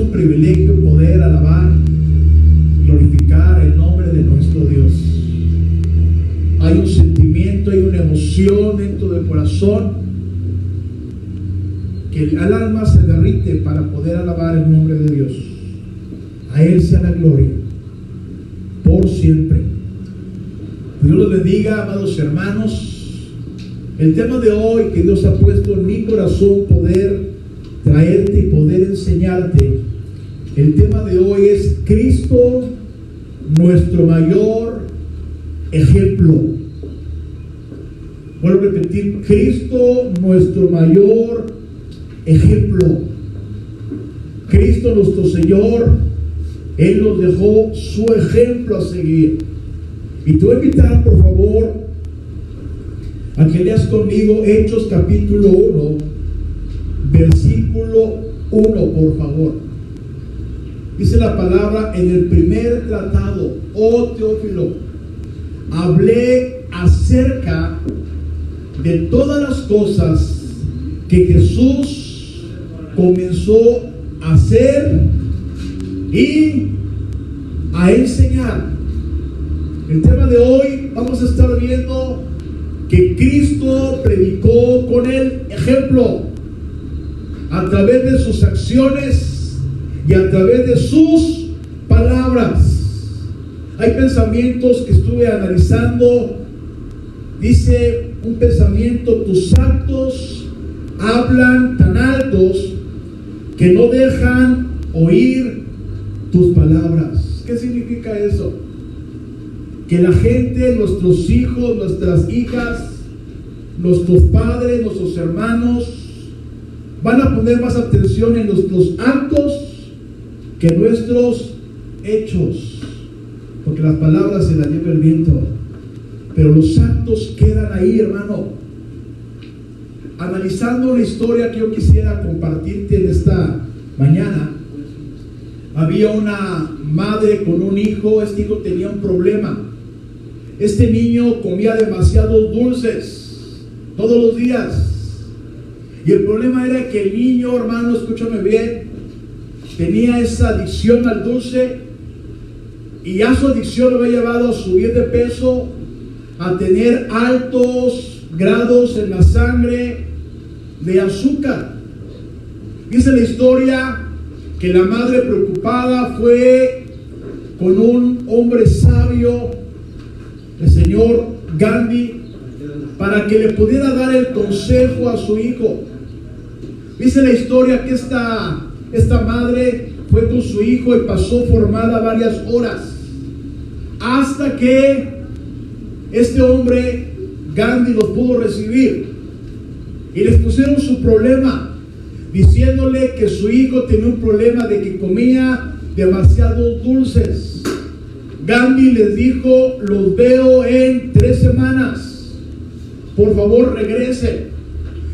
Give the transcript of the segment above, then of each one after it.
un privilegio poder alabar, glorificar el nombre de nuestro Dios. Hay un sentimiento, hay una emoción dentro del corazón que el alma se derrite para poder alabar el nombre de Dios. A Él sea la gloria por siempre. Dios los bendiga, amados hermanos. El tema de hoy que Dios ha puesto en mi corazón poder traerte y poder enseñarte, el tema de hoy es Cristo, nuestro mayor ejemplo. Vuelvo a repetir, Cristo, nuestro mayor ejemplo. Cristo, nuestro Señor, Él nos dejó su ejemplo a seguir. Y te voy a invitar, por favor, a que leas conmigo Hechos capítulo 1, versículo 1, por favor. Dice la palabra: en el primer tratado, oh Teófilo, hablé acerca de todas las cosas que Jesús comenzó a hacer y a enseñar. El tema de hoy vamos a estar viendo que Cristo predicó con el ejemplo, a través de sus acciones y a través de sus palabras. Hay pensamientos que estuve analizando. Dice un pensamiento: tus actos hablan tan altos que no dejan oír tus palabras. ¿Qué significa eso? Que la gente, nuestros hijos, nuestras hijas, nuestros padres, nuestros hermanos, van a poner más atención en nuestros actos que nuestros hechos, porque las palabras se las lleva el viento, pero los actos quedan ahí, hermano. Analizando la historia que yo quisiera compartirte en esta mañana, había una madre con un hijo. Este hijo tenía un problema. Este niño comía demasiados dulces todos los días, y el problema era que el niño, hermano, escúchame bien, tenía esa adicción al dulce, y ya su adicción lo había llevado a subir de peso, a tener altos grados en la sangre de azúcar. Dice la historia que la madre, preocupada, fue con un hombre sabio, el señor Gandhi, para que le pudiera dar el consejo a su hijo. Dice la historia que esta madre fue con su hijo y pasó formada varias horas, hasta que este hombre Gandhi los pudo recibir y les pusieron su problema, diciéndole que su hijo tenía un problema de que comía demasiados dulces. Gandhi les dijo: los veo en 3 semanas, por favor regresen.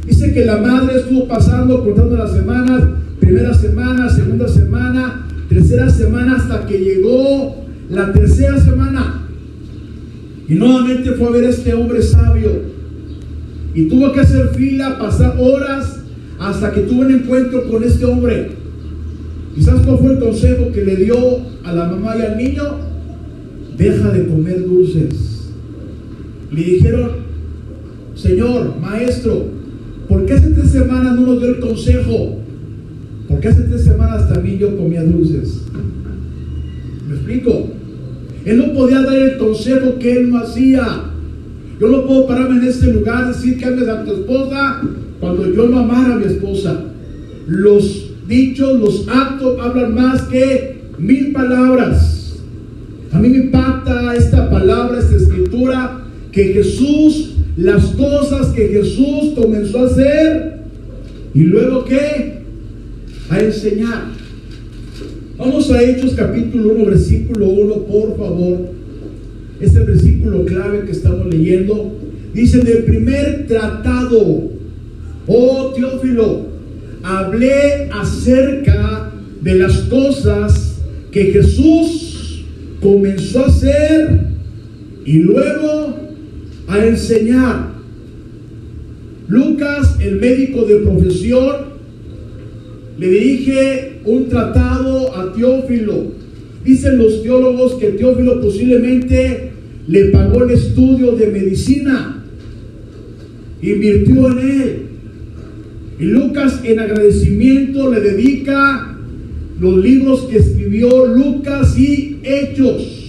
Dice que la madre estuvo pasando, contando las semanas, primera semana, segunda semana, tercera semana, hasta que llegó la tercera semana, y nuevamente fue a ver a este hombre sabio, y tuvo que hacer fila, pasar horas, hasta que tuvo un encuentro con este hombre. ¿Y sabes cuál fue el consejo que le dio a la mamá y al niño? Deja de comer dulces. Le dijeron: señor, maestro, ¿por qué hace 3 semanas no nos dio el consejo? Porque hace 3 semanas también yo comía dulces. ¿Me explico? Él no podía dar el consejo que él no hacía. Yo no puedo pararme en este lugar y decir que ames a tu esposa cuando yo no amara a mi esposa. Los dichos, los actos hablan más que 1000 palabras. A mí me impacta esta palabra, esta escritura, que Jesús, las cosas que Jesús comenzó a hacer, y luego ¿qué? A enseñar. Vamos a Hechos capítulo 1, versículo 1, por favor. Es el versículo clave que estamos leyendo. Dice: en el primer tratado, oh Teófilo, hablé acerca de las cosas que Jesús comenzó a hacer y luego a enseñar. Lucas, el médico de profesión, le dirige un tratado a Teófilo. Dicen los teólogos que Teófilo posiblemente le pagó el estudio de medicina, invirtió en él. Y Lucas, en agradecimiento, le dedica los libros que escribió Lucas y Hechos.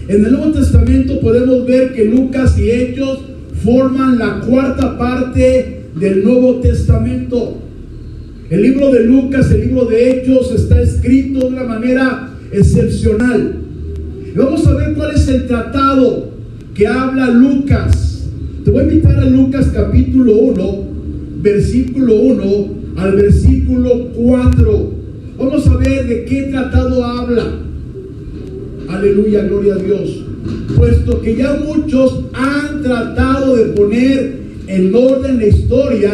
En el Nuevo Testamento podemos ver que Lucas y Hechos forman la cuarta parte del Nuevo Testamento. El libro de Lucas, el libro de Hechos, está escrito de una manera excepcional. Y vamos a ver cuál es el tratado que habla Lucas. Te voy a invitar a Lucas capítulo 1, versículo 1 al versículo 4. Vamos a ver de qué tratado habla. Aleluya, gloria a Dios. Puesto que ya muchos han tratado de poner en orden la historia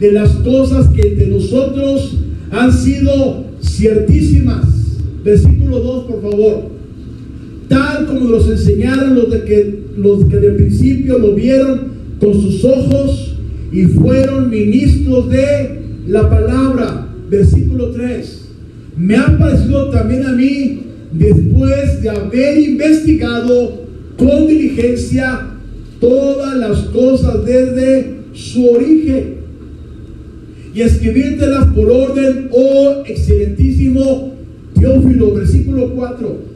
de las cosas que entre nosotros han sido ciertísimas. Versículo 2, por favor. Tal como los enseñaron los que de principio lo vieron con sus ojos y fueron ministros de la palabra. Versículo 3. Me ha parecido también a mí, después de haber investigado con diligencia todas las cosas desde su origen, y escribírtelas por orden, oh excelentísimo Teófilo. Versículo 4.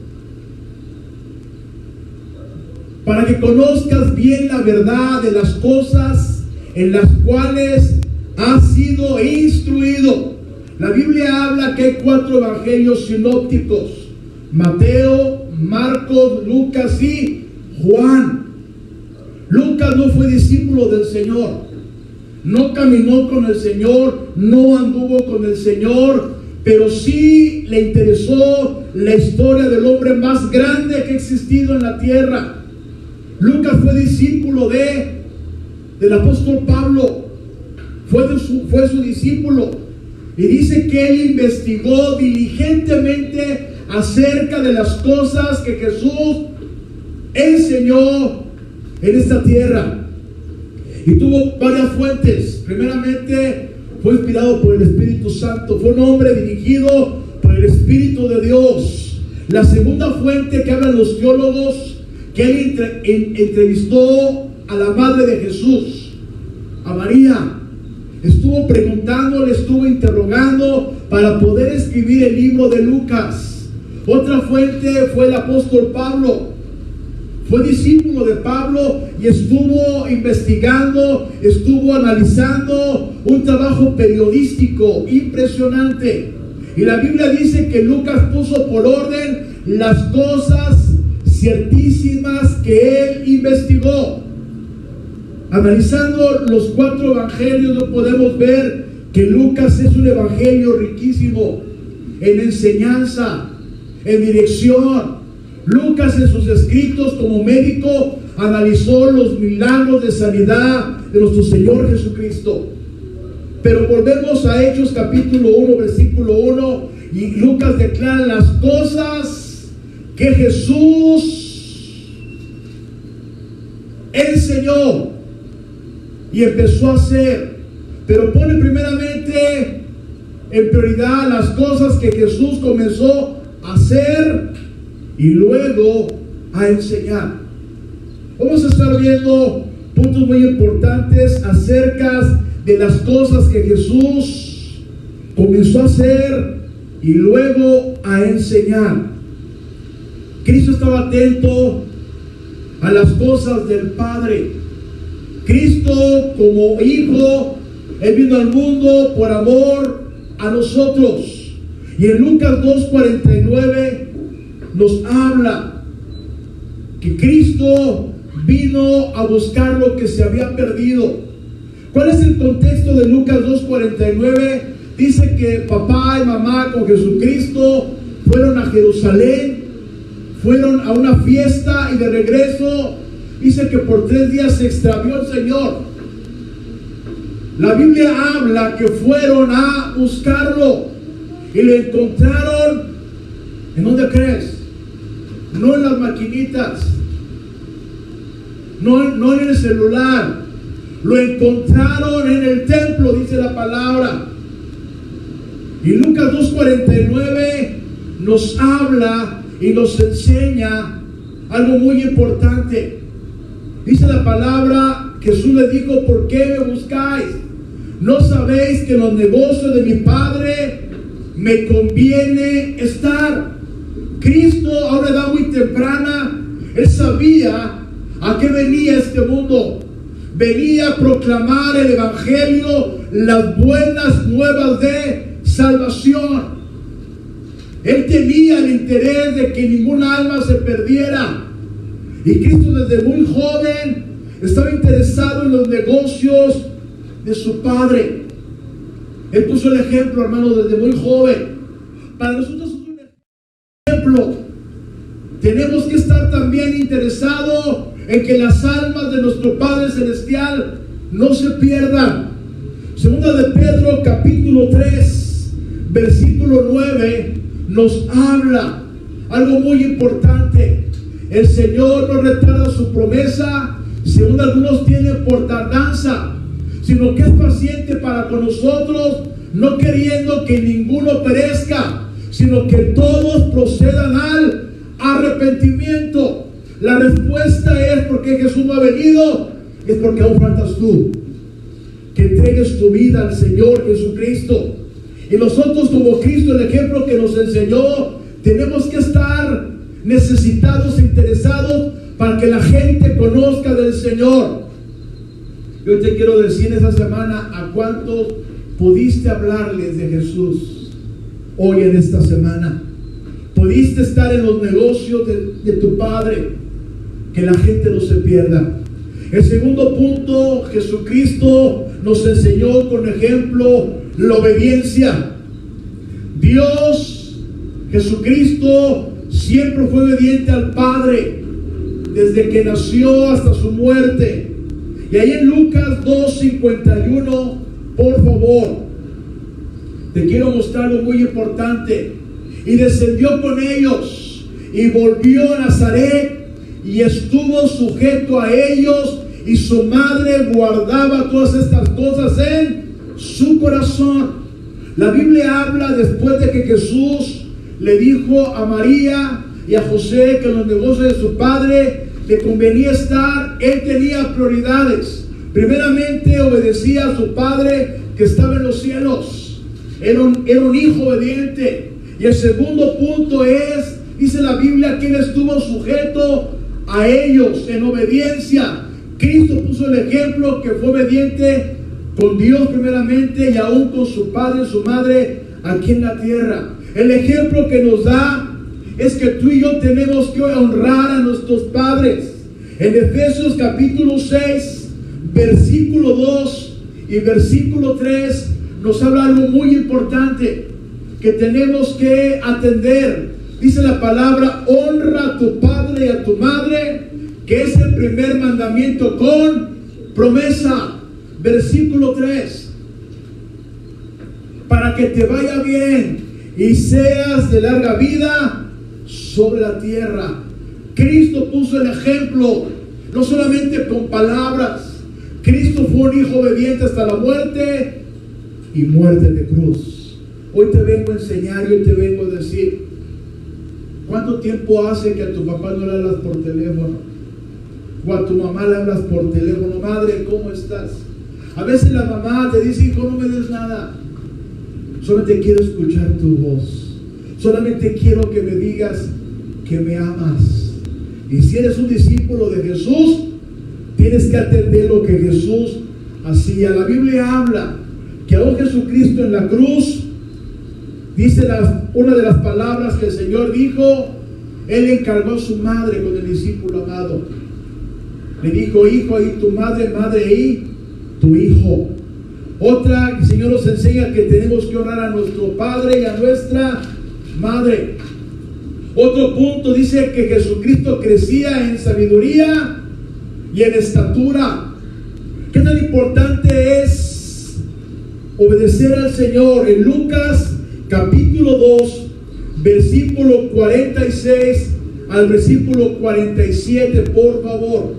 Para que conozcas bien la verdad de las cosas en las cuales has sido instruido. La Biblia habla que hay 4 evangelios sinópticos: Mateo, Marcos, Lucas y Juan. Lucas no fue discípulo del Señor, no caminó con el Señor, no anduvo con el Señor, pero sí le interesó la historia del hombre más grande que ha existido en la tierra. Lucas fue discípulo del apóstol Pablo, fue su discípulo. Y dice que él investigó diligentemente acerca de las cosas que Jesús enseñó en esta tierra. Y tuvo varias fuentes. Primeramente, fue inspirado por el Espíritu Santo. Fue un hombre dirigido por el Espíritu de Dios. La segunda fuente que hablan los teólogos, que él entrevistó a la madre de Jesús, a María. Estuvo preguntándole, estuvo interrogando para poder escribir el libro de Lucas. Otra fuente fue el apóstol Pablo. Fue discípulo de Pablo y estuvo investigando, estuvo analizando, un trabajo periodístico impresionante. Y la Biblia dice que Lucas puso por orden las cosas ciertísimas que él investigó. Analizando los 4 evangelios, podemos ver que Lucas es un evangelio riquísimo en enseñanza, en dirección. Lucas, en sus escritos como médico, analizó los milagros de sanidad de nuestro Señor Jesucristo. Pero volvemos a Hechos capítulo 1, versículo 1, y Lucas declara las cosas que Jesús enseñó y empezó a hacer. Pero pone primeramente en prioridad las cosas que Jesús comenzó a hacer y luego a enseñar. Vamos a estar viendo puntos muy importantes acerca de las cosas que Jesús comenzó a hacer y luego a enseñar. Cristo estaba atento a las cosas del Padre. Cristo, como hijo, él vino al mundo por amor a nosotros. Y en Lucas 2:49 nos habla que Cristo vino a buscar lo que se había perdido. ¿Cuál es el contexto de Lucas 2:49? Dice que papá y mamá con Jesucristo fueron a Jerusalén, fueron a una fiesta y de regreso dice que por 3 días se extravió el Señor. La Biblia habla que fueron a buscarlo y lo encontraron. ¿En dónde crees? No en las maquinitas, no en el celular. Lo encontraron en el templo, dice la palabra. Y Lucas 2:49 nos habla y nos enseña algo muy importante. Dice la palabra, Jesús le dijo: ¿por qué me buscáis? ¿No sabéis que en los negocios de mi Padre me conviene estar? Cristo a una edad muy temprana, Él sabía a qué venía este mundo. Venía a proclamar el Evangelio, las buenas nuevas de salvación. Él tenía el interés de que ninguna alma se perdiera. Y Cristo desde muy joven estaba interesado en los negocios de su Padre. Él puso el ejemplo, hermano, desde muy joven. Para nosotros es un ejemplo. Tenemos que estar también interesados en que las almas de nuestro Padre Celestial no se pierdan. Segunda de Pedro, capítulo 3, versículo 9, nos habla algo muy importante. El Señor no retarda su promesa, según algunos tienen por tardanza, sino que es paciente para con nosotros, no queriendo que ninguno perezca, sino que todos procedan al arrepentimiento. La respuesta es: porque Jesús no ha venido, es porque aún faltas tú, que entregues tu vida al Señor Jesucristo. Y nosotros, como Cristo, el ejemplo que nos enseñó, tenemos que estar necesitados e interesados para que la gente conozca del Señor. Yo te quiero decir esta semana, ¿a cuántos pudiste hablarles de Jesús hoy en esta semana? ¿Pudiste estar en los negocios de tu Padre? Que la gente no se pierda. El segundo punto, Jesucristo nos enseñó con ejemplo la obediencia. Dios, Jesucristo, siempre fue obediente al Padre, desde que nació hasta su muerte. Y ahí en Lucas 2:51, por favor, te quiero mostrar algo muy importante. Y descendió con ellos y volvió a Nazaret y estuvo sujeto a ellos, y su madre guardaba todas estas cosas en su corazón. La Biblia habla después de que Jesús le dijo a María y a José que en los negocios de su padre le convenía estar. Él tenía prioridades. Primeramente obedecía a su padre que estaba en los cielos. Era un hijo obediente. Y el segundo punto es, dice la Biblia, que él estuvo sujeto a ellos en obediencia. Cristo puso el ejemplo que fue obediente con Dios primeramente y aún con su padre y su madre aquí en la tierra. El ejemplo que nos da es que tú y yo tenemos que honrar a nuestros padres. En Efesios capítulo 6, versículo 2 y versículo 3 nos habla algo muy importante que tenemos que atender. Dice la palabra: honra a tu padre y a tu madre, que es el primer mandamiento con promesa. Versículo 3: para que te vaya bien y seas de larga vida sobre la tierra. Cristo puso el ejemplo, no solamente con palabras. Cristo fue un hijo obediente hasta la muerte y muerte de cruz. Hoy te vengo a enseñar, hoy te vengo a decir: ¿cuánto tiempo hace que a tu papá no le hablas por teléfono? O a tu mamá le hablas por teléfono: madre, ¿cómo estás? A veces la mamá te dice: hijo, no me des nada, solamente quiero escuchar tu voz, solamente quiero que me digas que me amas. Y si eres un discípulo de Jesús, tienes que atender lo que Jesús hacía. La Biblia habla que aún Jesucristo en la cruz, dice una de las palabras que el Señor dijo, Él encargó a su madre con el discípulo amado. Le dijo: hijo, ahí tu madre, madre, ahí tu hijo. Otra, que el Señor nos enseña que tenemos que honrar a nuestro padre y a nuestra madre. Otro punto dice que Jesucristo crecía en sabiduría y en estatura. ¿Qué tan importante es obedecer al Señor? En Lucas capítulo 2, versículo 46 al versículo 47, por favor.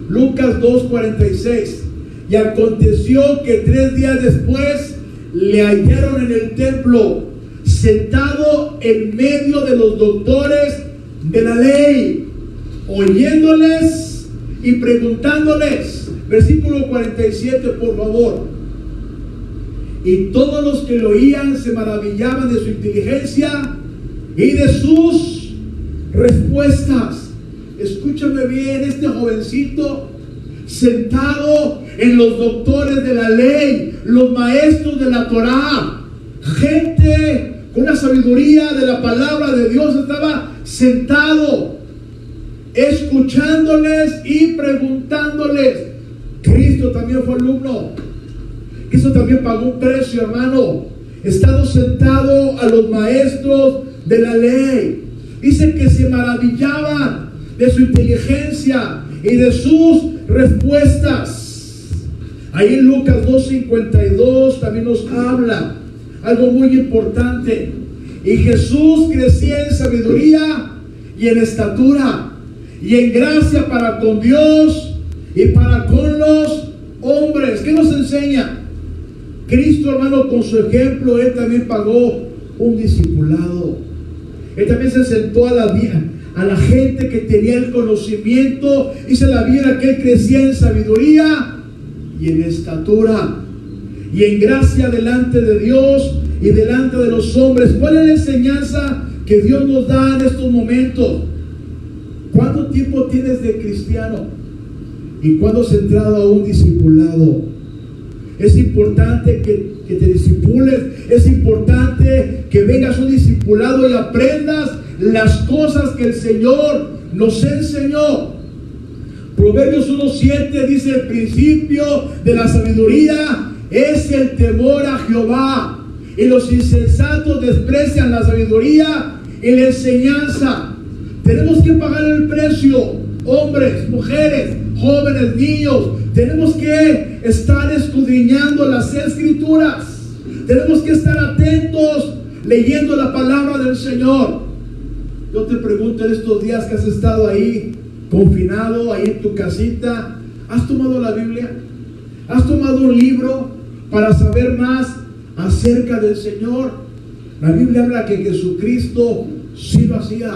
Lucas 2:46. Y aconteció que 3 días después le hallaron en el templo, sentado en medio de los doctores de la ley, oyéndoles y preguntándoles. Versículo 47, por favor. Y todos los que lo oían se maravillaban de su inteligencia y de sus respuestas. Escúchame bien, este jovencito sentado en los doctores de la ley, los maestros de la Torá, gente con la sabiduría de la palabra de Dios, estaba sentado escuchándoles y preguntándoles. Cristo también fue alumno. Cristo también pagó un precio, hermano, estando sentado a los maestros de la ley. Dice que se maravillaban de su inteligencia y de sus respuestas. Ahí en Lucas 2:52 también nos habla algo muy importante. Y Jesús crecía en sabiduría y en estatura y en gracia para con Dios y para con los hombres. ¿Qué nos enseña? Cristo, hermano, con su ejemplo, Él también pagó un discipulado. Él también se sentó a la gente que tenía el conocimiento y se la viera que Él crecía en sabiduría y en estatura y en gracia delante de Dios y delante de los hombres. ¿Cuál es la enseñanza que Dios nos da en estos momentos? ¿Cuánto tiempo tienes de cristiano? ¿Y cuándo has entrado a un discipulado? Es importante que te discipules. Es importante que vengas a un discipulado y aprendas las cosas que el Señor nos enseñó. Proverbios 1:7 dice: el principio de la sabiduría es el temor a Jehová, y los insensatos desprecian la sabiduría y la enseñanza. Tenemos que pagar el precio, hombres, mujeres, jóvenes, niños. Tenemos que estar escudriñando las Escrituras. Tenemos que estar atentos leyendo la palabra del Señor. Yo te pregunto, en estos días que has estado ahí confinado, ahí en tu casita, ¿has tomado la Biblia? ¿Has tomado un libro para saber más acerca del Señor? La Biblia habla que Jesucristo sí lo hacía.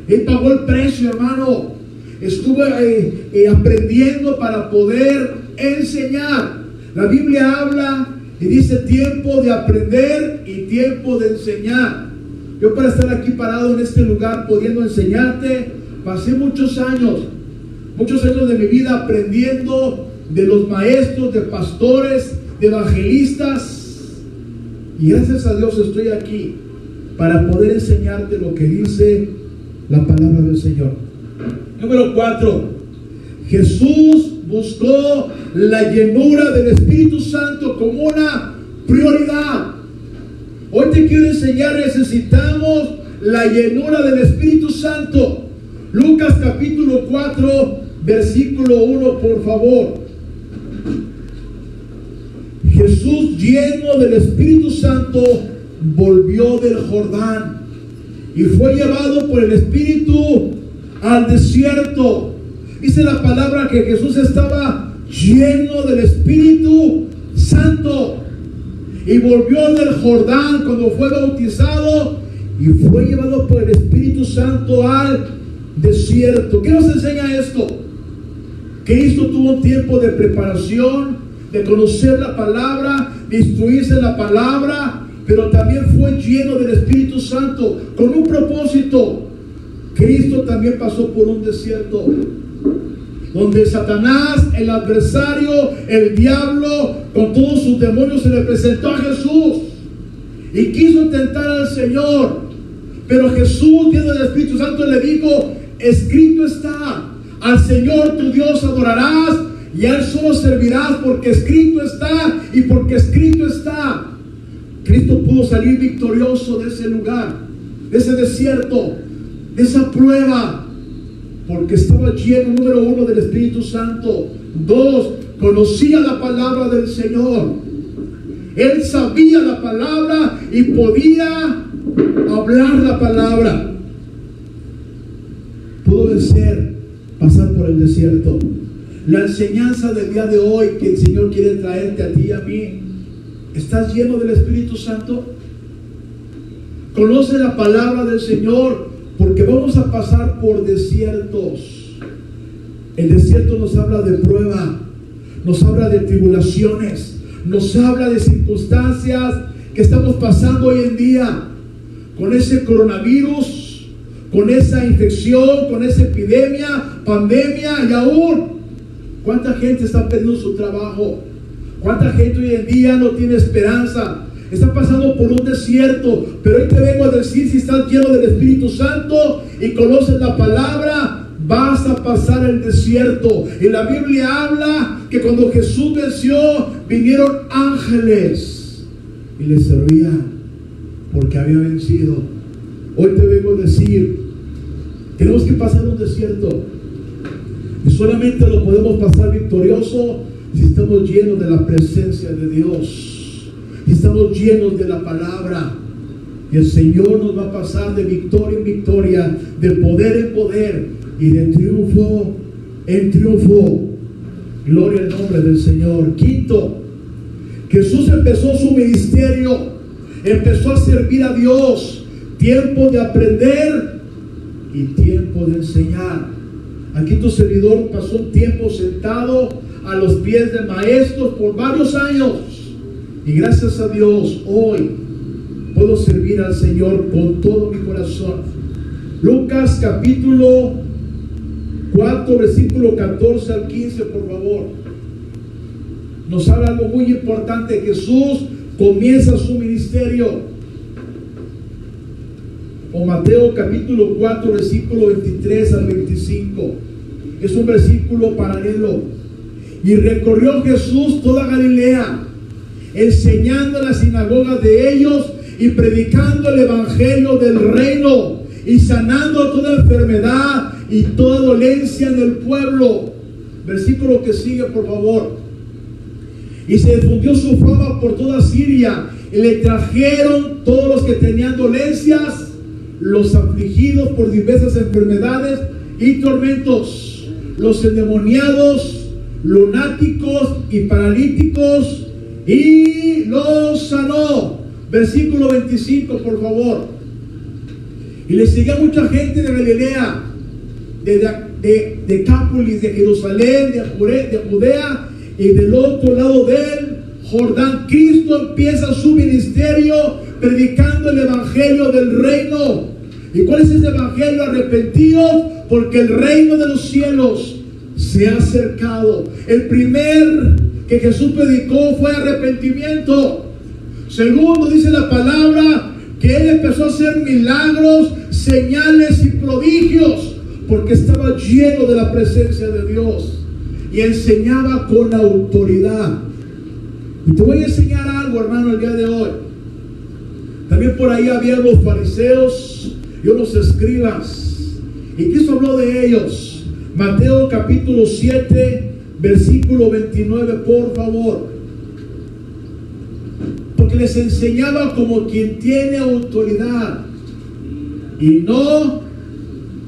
Él pagó el precio, hermano. Estuvo aprendiendo para poder enseñar. La Biblia habla y dice tiempo de aprender y tiempo de enseñar. Yo, para estar aquí parado en este lugar pudiendo enseñarte, pasé muchos años de mi vida aprendiendo de los maestros, de pastores, de evangelistas, y gracias a Dios estoy aquí para poder enseñarte lo que dice la palabra del Señor. Número 4. Jesús buscó la llenura del Espíritu Santo como una prioridad. Hoy te quiero enseñar, necesitamos la llenura del Espíritu Santo. Lucas capítulo 4, versículo 1, por favor. Jesús, lleno del Espíritu Santo, volvió del Jordán y fue llevado por el Espíritu al desierto. Dice la palabra que Jesús estaba lleno del Espíritu Santo y volvió del Jordán cuando fue bautizado y fue llevado por el Espíritu Santo al desierto. ¿Qué nos enseña esto? Cristo tuvo un tiempo de preparación, de conocer la palabra, de instruirse en la palabra, pero también fue lleno del Espíritu Santo con un propósito. Cristo también pasó por un desierto donde Satanás, el adversario, el diablo, con todos sus demonios, se le presentó a Jesús y quiso tentar al Señor. Pero Jesús, lleno del Espíritu Santo, le dijo: escrito está, al Señor tu Dios adorarás y a Él solo servirás, porque escrito está y porque escrito está. Cristo pudo salir victorioso de ese lugar, de ese desierto, de esa prueba, porque estaba lleno, número 1, del Espíritu Santo. 2, conocía la palabra del Señor. Él sabía la palabra y podía hablar la palabra. Pudo vencer, pasar por el desierto. La enseñanza del día de hoy que el Señor quiere traerte a ti y a mí ¿Estás lleno del Espíritu Santo? Conoce la palabra del Señor, porque vamos a pasar por desiertos. El desierto nos habla de prueba, nos habla de tribulaciones, nos habla de circunstancias que estamos pasando hoy en día, con ese coronavirus, con esa infección, con esa epidemia, pandemia, y aún ¿cuánta gente está perdiendo su trabajo? ¿Cuánta gente hoy en día no tiene esperanza? Está pasando por un desierto, pero hoy te vengo a decir, si estás lleno del Espíritu Santo y conoces la palabra, vas a pasar el desierto. Y la Biblia habla que cuando Jesús venció, vinieron ángeles y le servían porque había vencido. Hoy te vengo a decir, tenemos que pasar un desierto, y solamente lo podemos pasar victorioso si estamos llenos de la presencia de Dios, si estamos llenos de la palabra. Y el Señor nos va a pasar de victoria en victoria, de poder en poder y de triunfo en triunfo. Gloria al nombre del Señor. Quinto, Jesús empezó su ministerio, empezó a servir a Dios. Tiempo de aprender y tiempo de enseñar. Aquí tu servidor pasó un tiempo sentado a los pies de maestros por varios años, y gracias a Dios hoy puedo servir al Señor con todo mi corazón. Lucas capítulo 4 versículo 14 al 15, por favor, nos habla algo muy importante. Jesús comienza su ministerio. O Mateo capítulo 4 versículo 23 al 25. Es un versículo paralelo. Y recorrió Jesús toda Galilea, enseñando en las sinagogas de ellos y predicando el evangelio del reino y sanando toda enfermedad y toda dolencia en el pueblo. Versículo que sigue, por favor. Y se difundió su fama por toda Siria, y le trajeron todos los que tenían dolencias, los afligidos por diversas enfermedades y tormentos, los endemoniados, lunáticos y paralíticos, y los sanó. Versículo 25, por favor. Y le seguía mucha gente de Galilea, de Decápolis, de Jerusalén, de Judea y del otro lado del Jordán. Cristo empieza su ministerio predicando el evangelio del reino. ¿Y cuál es ese evangelio? Arrepentidos, porque el reino de los cielos se ha acercado. El primer que Jesús predicó fue arrepentimiento. Segundo, dice la palabra que Él empezó a hacer milagros, señales y prodigios, porque estaba lleno de la presencia de Dios y enseñaba con autoridad. Y te voy a enseñar algo, hermano, el día de hoy. También por ahí había los fariseos y los escribas, y Cristo habló de ellos. Mateo capítulo 7 versículo 29, por favor. Porque les enseñaba como quien tiene autoridad y no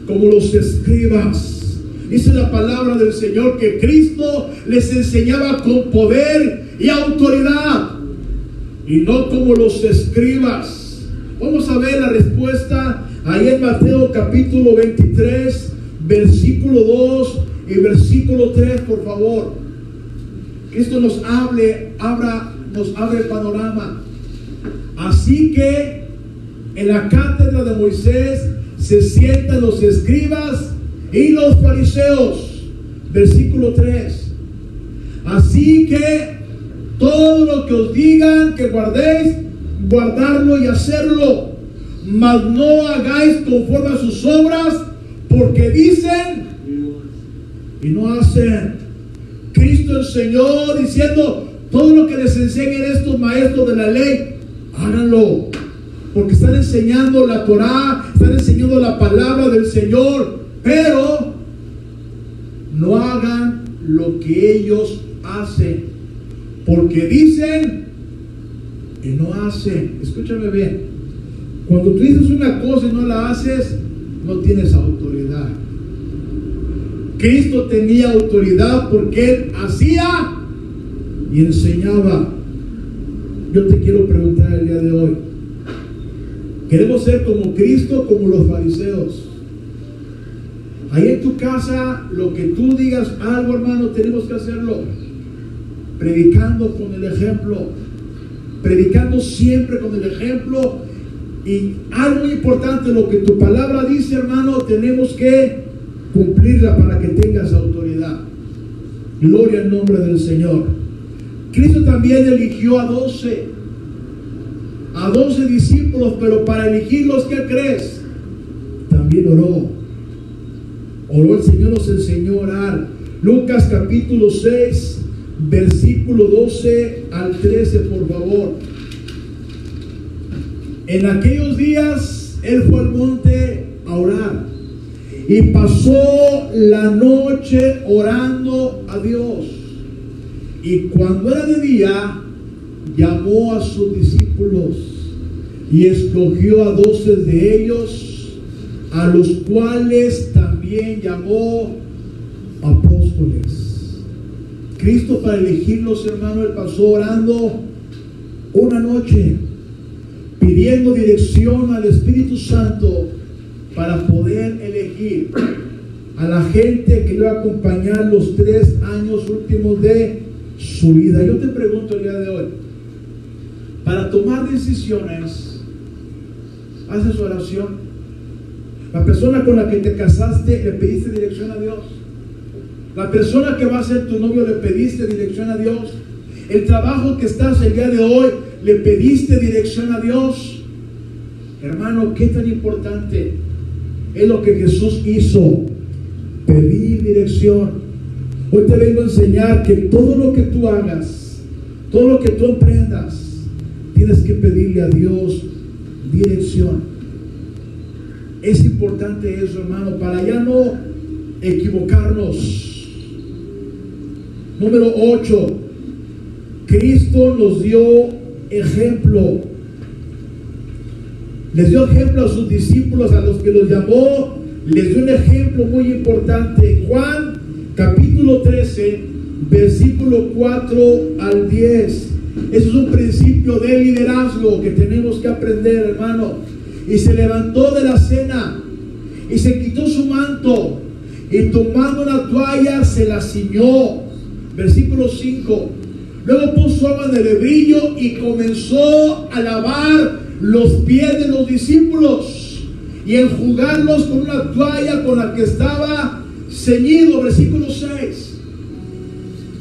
como los escribas. Dice la palabra del Señor que Cristo les enseñaba con poder y autoridad y no como los escribas. Vamos a ver la respuesta ahí en Mateo capítulo 23 versículo 2 y versículo 3, por favor. Cristo nos abre el panorama. Así que en la cátedra de Moisés se sientan los escribas y los fariseos. Versículo 3. Así que todo lo que os digan que guardéis, guardarlo y hacerlo, mas no hagáis conforme a sus obras, porque dicen y no hacen. Cristo enseñó diciendo: todo lo que les enseñen estos maestros de la ley, háganlo, porque están enseñando la Torá, están enseñando la palabra del Señor, pero no hagan lo que ellos hacen, porque dicen y no hacen. Escúchame bien, cuando tú dices una cosa y no la haces, no tienes autoridad. Cristo tenía autoridad porque Él hacía y enseñaba. yo te quiero preguntar el día de hoy. ¿Queremos ser como Cristo, como los fariseos? Ahí en tu casa, lo que tú digas algo, hermano, tenemos que hacerlo. Predicando con el ejemplo. Predicando siempre con el ejemplo. Y algo muy importante, lo que tu palabra dice, hermano, tenemos que cumplirla para que tengas autoridad. Gloria al nombre del Señor. Cristo también eligió a 12 discípulos, pero para elegirlos, ¿qué crees? También oró. El Señor nos enseñó a orar. Lucas capítulo 6, versículo 12 al 13, por favor. En aquellos días Él fue al monte a orar y pasó la noche orando a Dios. Y cuando era de día, llamó a sus discípulos y escogió a 12 de ellos, a los cuales también llamó apóstoles. Cristo, para elegirlos, hermano, Él pasó orando una noche, pidiendo dirección al Espíritu Santo para poder elegir a la gente que le iba a acompañar los 3 años últimos de su vida. Yo te pregunto el día de hoy, para tomar decisiones, ¿haces oración? La persona con la que te casaste, ¿le pediste dirección a Dios? La persona que va a ser tu novio, ¿le pediste dirección a Dios? El trabajo que estás el día de hoy, ¿le pediste dirección a Dios? Hermano, qué tan importante es lo que Jesús hizo, pedir dirección. Hoy te vengo a enseñar que todo lo que tú hagas, todo lo que tú emprendas, tienes que pedirle a Dios dirección. Es importante eso, hermano, para ya no equivocarnos. Número 8. Cristo nos dio ejemplo. Les dio ejemplo a sus discípulos, a los que los llamó. Les dio un ejemplo muy importante. Juan capítulo 13, versículo 4 al 10. Eso es un principio de liderazgo que tenemos que aprender, hermano. Y se levantó de la cena y se quitó su manto y tomando una toalla se la ciñó. Versículo 5. Luego puso agua en el hebrillo y comenzó a lavar los pies de los discípulos y enjugarlos con una toalla con la que estaba ceñido. Versículo 6.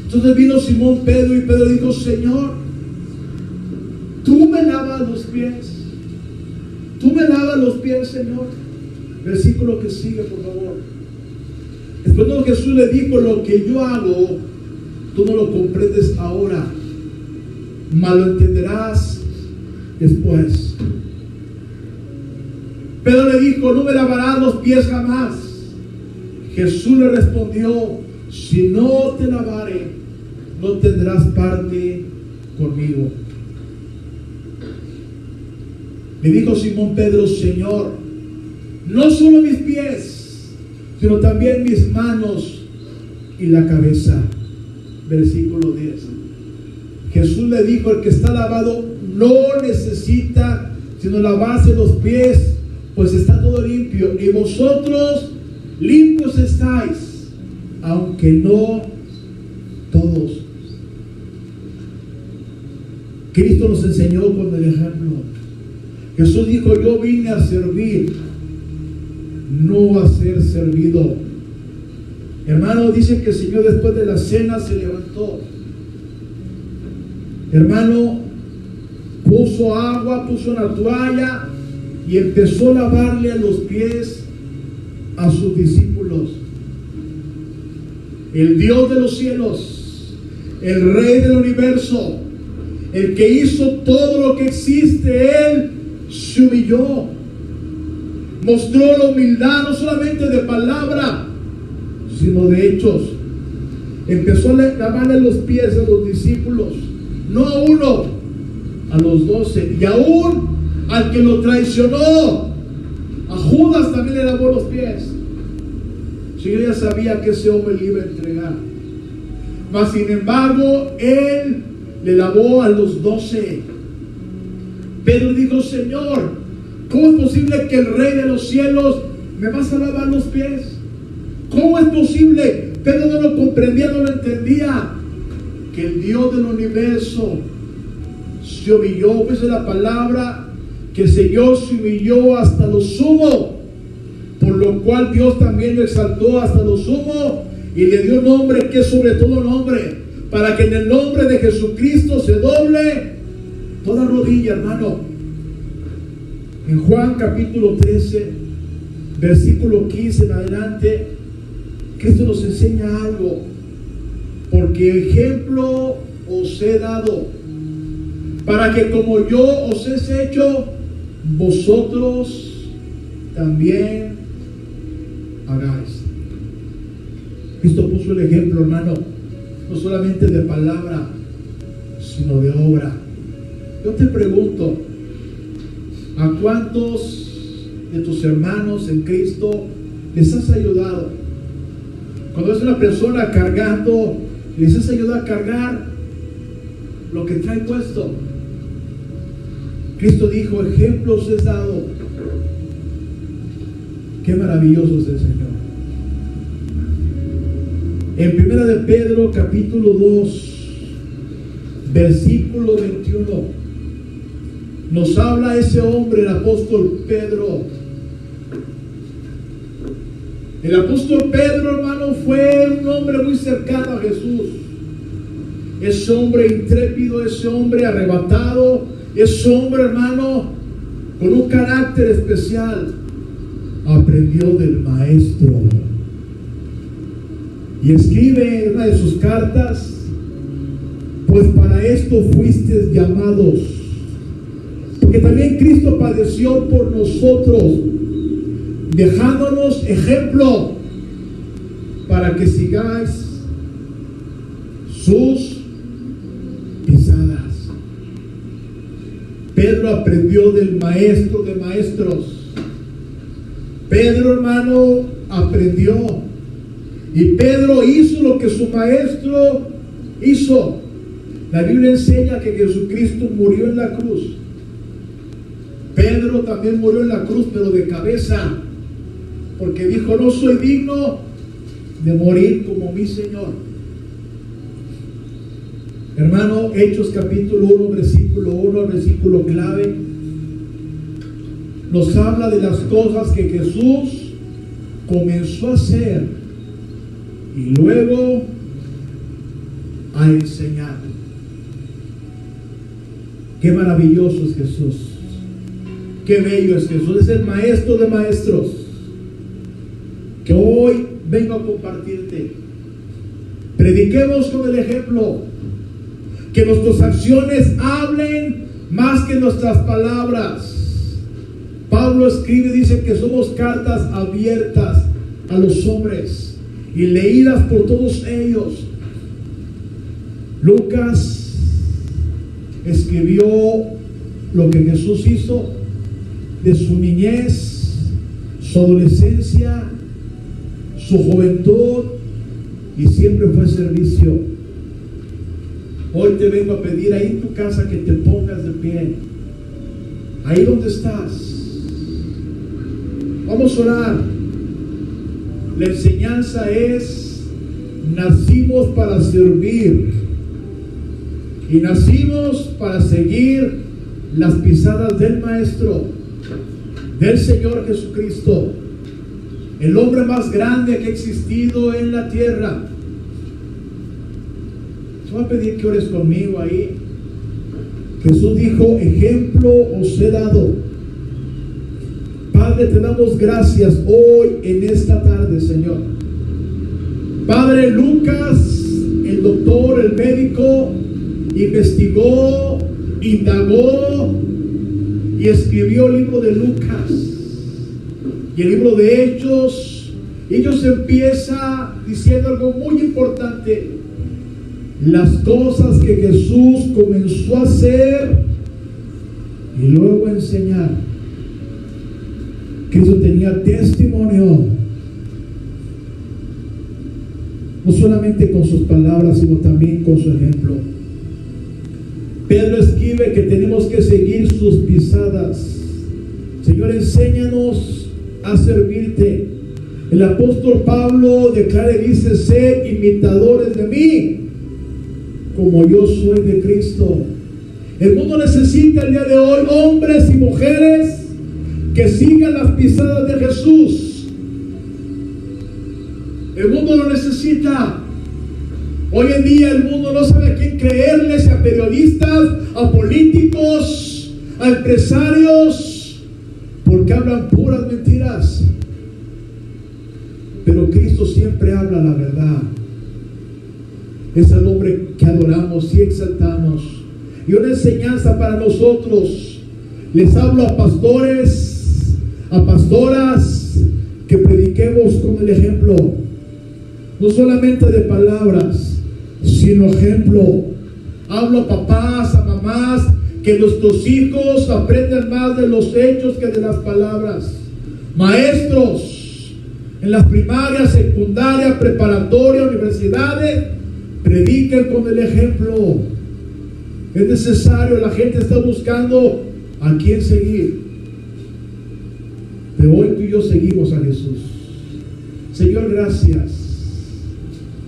Entonces vino Simón Pedro y Pedro dijo: Señor, tú me lavas los pies. Tú me lavas los pies, Señor. Versículo que sigue, por favor. Después de Jesús le dijo: lo que yo hago, tú no lo comprendes ahora, mas lo entenderás después. Pedro le dijo: no me lavarás los pies jamás. Jesús le respondió: si no te lavare, no tendrás parte conmigo. Le dijo Simón Pedro: Señor, no solo mis pies, sino también mis manos y la cabeza. Versículo 10. Jesús le dijo: el que está lavado no necesita sino lavarse los pies, pues está todo limpio, y vosotros limpios estáis, aunque no todos. Cristo nos enseñó con el ejemplo. Jesús dijo: yo vine a servir, no a ser servido. Hermano, dice que el Señor después de la cena se levantó. Hermano, puso agua, puso una toalla y empezó a lavarle a los pies a sus discípulos. El Dios de los cielos, el Rey del universo, el que hizo todo lo que existe, Él se humilló, mostró la humildad no solamente de palabra, sino de hechos. Empezó a lavarle los pies a los discípulos, no a uno, a los 12, y aún al que lo traicionó, a Judas, también le lavó los pies. El Señor ya sabía que ese hombre le iba a entregar, mas sin embargo Él le lavó a los 12. Pedro dijo: Señor, ¿cómo es posible que el Rey de los cielos me vas a lavar los pies? ¿Cómo es posible? Pedro no lo comprendía, no lo entendía. Que el Dios del universo se humilló, pues es la palabra, que el Señor se humilló hasta lo sumo, por lo cual Dios también lo exaltó hasta lo sumo y le dio nombre que es sobre todo nombre, para que en el nombre de Jesucristo se doble toda rodilla, hermano. En Juan capítulo 13, versículo 15 en adelante, Cristo nos enseña algo. Porque ejemplo os he dado, para que como yo os he hecho, vosotros también hagáis. Cristo puso el ejemplo, hermano, no solamente de palabra, sino de obra. Yo te pregunto, ¿a cuántos de tus hermanos en Cristo les has ayudado? Cuando es una persona cargando, les has ayudado a cargar lo que trae puesto. Cristo dijo: ejemplos es dado. Qué maravilloso es el Señor. En primera de Pedro capítulo 2, versículo 21, nos habla ese hombre, el apóstol Pedro. El apóstol Pedro, hermano, fue un hombre muy cercano a Jesús. Ese hombre intrépido, ese hombre arrebatado, ese hombre, hermano, con un carácter especial, aprendió del Maestro. Y escribe en una de sus cartas: pues para esto fuisteis llamados, porque también Cristo padeció por nosotros, dejándonos ejemplo para que sigáis sus pisadas. Pedro aprendió del Maestro de maestros. Pedro, hermano, aprendió. Y Pedro hizo lo que su Maestro hizo. La Biblia enseña que Jesucristo murió en la cruz. Pedro también murió en la cruz, pero de cabeza, porque dijo: no soy digno de morir como mi Señor. Hermano, Hechos capítulo 1, versículo 1, versículo clave, nos habla de las cosas que Jesús comenzó a hacer y luego a enseñar. Qué maravilloso es Jesús. Qué bello es Jesús. Es el Maestro de maestros, que hoy vengo a compartirte. Prediquemos con el ejemplo. Que nuestras acciones hablen más que nuestras palabras. Pablo escribe, dice que somos cartas abiertas a los hombres y leídas por todos ellos. Lucas escribió lo que Jesús hizo de su niñez, su adolescencia, su juventud, y siempre fue servicio. Hoy te vengo a pedir ahí en tu casa que te pongas de pie, ahí donde estás. Vamos a orar. La enseñanza es: nacimos para servir y nacimos para seguir las pisadas del Maestro, del Señor Jesucristo, el hombre más grande que ha existido en la tierra. Te voy a pedir que ores conmigo ahí. Jesús dijo: ejemplo os he dado. Padre, te damos gracias hoy en esta tarde, Señor. Padre, Lucas, el doctor, el médico, investigó, indagó y escribió el libro de Lucas y el libro de Hechos. Y ellos empieza diciendo algo muy importante: las cosas que Jesús comenzó a hacer y luego a enseñar. Cristo tenía testimonio, no solamente con sus palabras, sino también con su ejemplo. Pedro escribe que tenemos que seguir sus pisadas. Señor, enséñanos a servirte. El apóstol Pablo declara y dice: sed imitadores de mí, como yo soy de Cristo. El mundo necesita el día de hoy hombres y mujeres que sigan las pisadas de Jesús. El mundo lo necesita. Hoy en día el mundo no sabe a quién creerle, si a periodistas, a políticos, a empresarios, porque hablan puras mentiras. Pero Cristo siempre habla la verdad. Es el hombre que adoramos y exaltamos. Y una enseñanza para nosotros. Les hablo a pastores, a pastoras, que prediquemos con el ejemplo. No solamente de palabras, sino ejemplo. Hablo a papás, a mamás, que nuestros hijos aprendan más de los hechos que de las palabras. Maestros, en las primarias, secundarias, preparatorias, universidades, prediquen con el ejemplo. Es necesario, la gente está buscando a quién seguir. Pero hoy tú y yo seguimos a Jesús. Señor, gracias.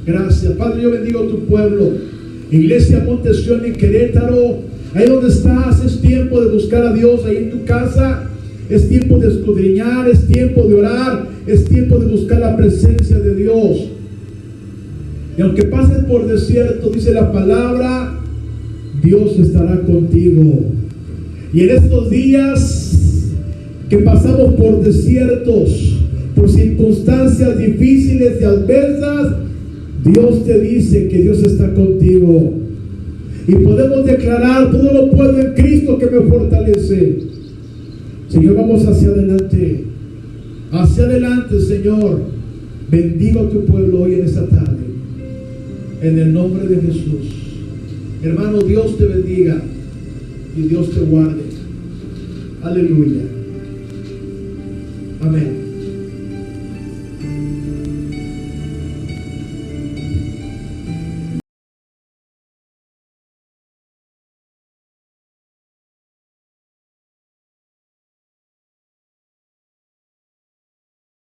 Gracias. Padre, yo bendigo a tu pueblo. Iglesia Monte Sión en Querétaro, ahí donde estás, es tiempo de buscar a Dios. Ahí en tu casa es tiempo de escudriñar, es tiempo de orar, es tiempo de buscar la presencia de Dios. Y aunque pases por desierto, dice la palabra, Dios estará contigo. Y en estos días que pasamos por desiertos, por circunstancias difíciles y adversas, Dios te dice que Dios está contigo. Y podemos declarar: todo lo puedo en Cristo que me fortalece. Señor, vamos hacia adelante. Hacia adelante, Señor. Bendigo a tu pueblo hoy en esta tarde. En el nombre de Jesús. Hermano, Dios te bendiga y Dios te guarde. Aleluya. Amén.